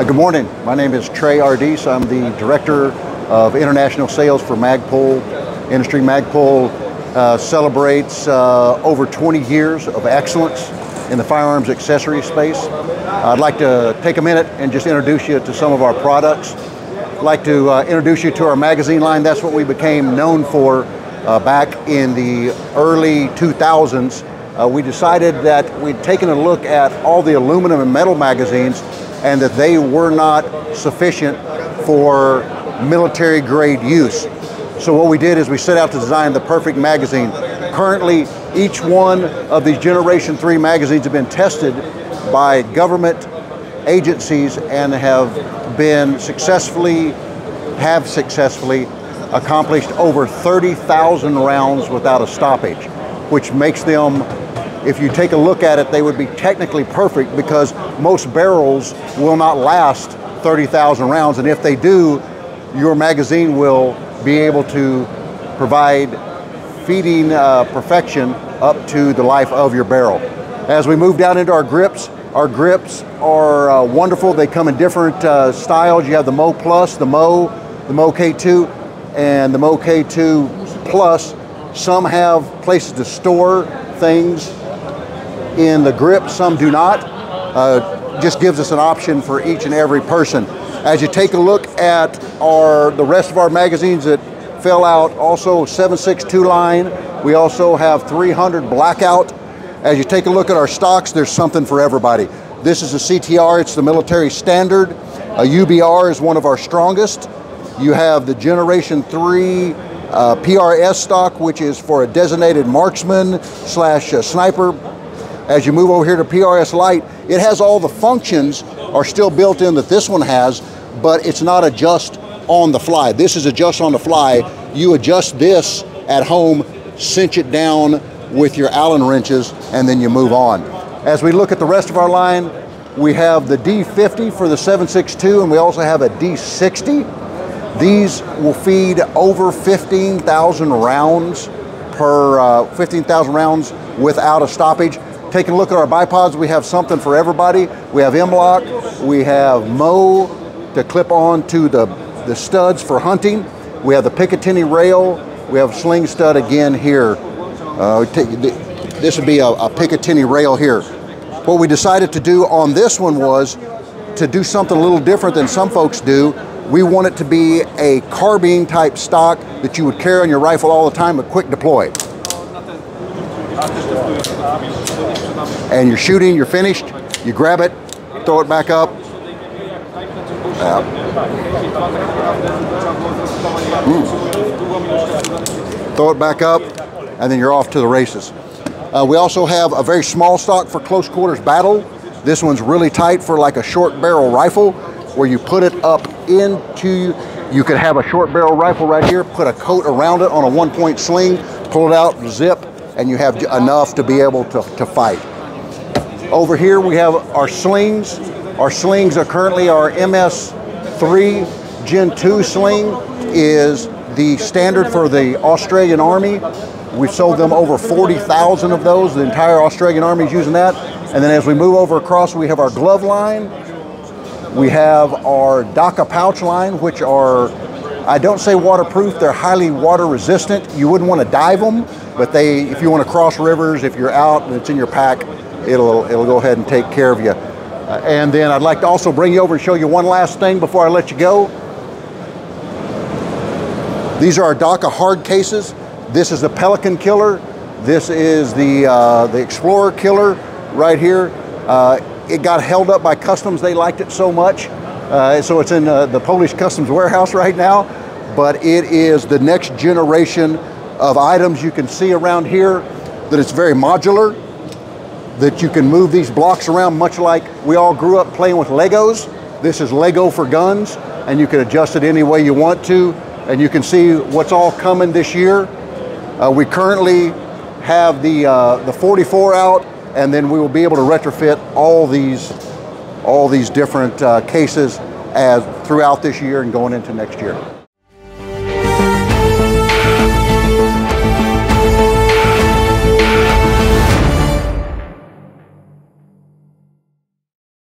Good morning. My name is Trey Ardis. I'm the Director of International Sales for Magpul Industry. Magpul celebrates over 20 years of excellence in the firearms accessory space. I'd like to take a minute and just introduce you to some of our products. I'd like to introduce you to our magazine line. That's what we became known for back in the early 2000s. We decided that we'd taken a look at all the aluminum and metal magazines and that they were not sufficient for military grade use. So what we did is we set out to design the perfect magazine. Currently, each one of these Generation 3 magazines have been tested by government agencies and have successfully accomplished over 30,000 rounds without a stoppage, which makes them, if you take a look at it, they would be technically perfect because most barrels will not last 30,000 rounds, and if they do, your magazine will be able to provide feeding perfection up to the life of your barrel. As we move down into our grips are wonderful. They come in different styles. You have the Mo Plus, the Mo K2, and the Mo K2 Plus. Some have places to store things in the grip, some do not. Just gives us an option for each and every person. As you take a look at the rest of our magazines that fill out, also 7.62 line, we also have 300 blackout. As you take a look at our stocks, there's something for everybody. This is a CTR, it's the military standard. A UBR is one of our strongest. You have the Generation 3 PRS stock, which is for a designated marksman / sniper. As you move over here to PRS Lite, it has all the functions are still built in that this one has, but it's not adjust on the fly. This is adjust on the fly. You adjust this at home, cinch it down with your Allen wrenches, and then you move on. As we look at the rest of our line, we have the D50 for the 7.62, and we also have a D60. These will feed over 15,000 rounds without a stoppage. Taking a look at our bipods, we have something for everybody. We have M-LOK, we have Mo to clip on to the studs for hunting. We have the Picatinny rail, we have sling stud again here. This would be a Picatinny rail here. What we decided to do on this one was to do something a little different than some folks do. We want it to be a carbine type stock that you would carry on your rifle all the time, but quick deploy. And you're shooting, you're finished, you grab it, throw it back up. Throw it back up, and then you're off to the races. We also have a very small stock for close quarters battle. This one's really tight for like a short barrel rifle, where you put it up into, you could have a short barrel rifle right here, put a coat around it on a 1-point sling, pull it out, zip, and you have enough to be able to fight. Over here we have our slings. Our slings are currently our MS3 Gen 2 sling is the standard for the Australian Army. We've sold them over 40,000 of those. The entire Australian Army is using that. And then as we move over across, we have our glove line. We have our DACA pouch line, which are, I don't say waterproof, they're highly water resistant. You wouldn't want to dive them, but if you want to cross rivers, if you're out and it's in your pack, it'll go ahead and take care of you. And then I'd like to also bring you over and show you one last thing before I let you go. These are our DACA hard cases. This is the Pelican Killer. This is the Explorer Killer right here. It got held up by Customs. They liked it so much. So it's in the Polish Customs warehouse right now. But it is the next generation of items. You can see around here that it's very modular, that you can move these blocks around much like we all grew up playing with Legos. This is Lego for guns, and you can adjust it any way you want to. And you can see what's all coming this year. We currently have the 44 out, and then we will be able to retrofit all these different cases throughout this year and going into next year.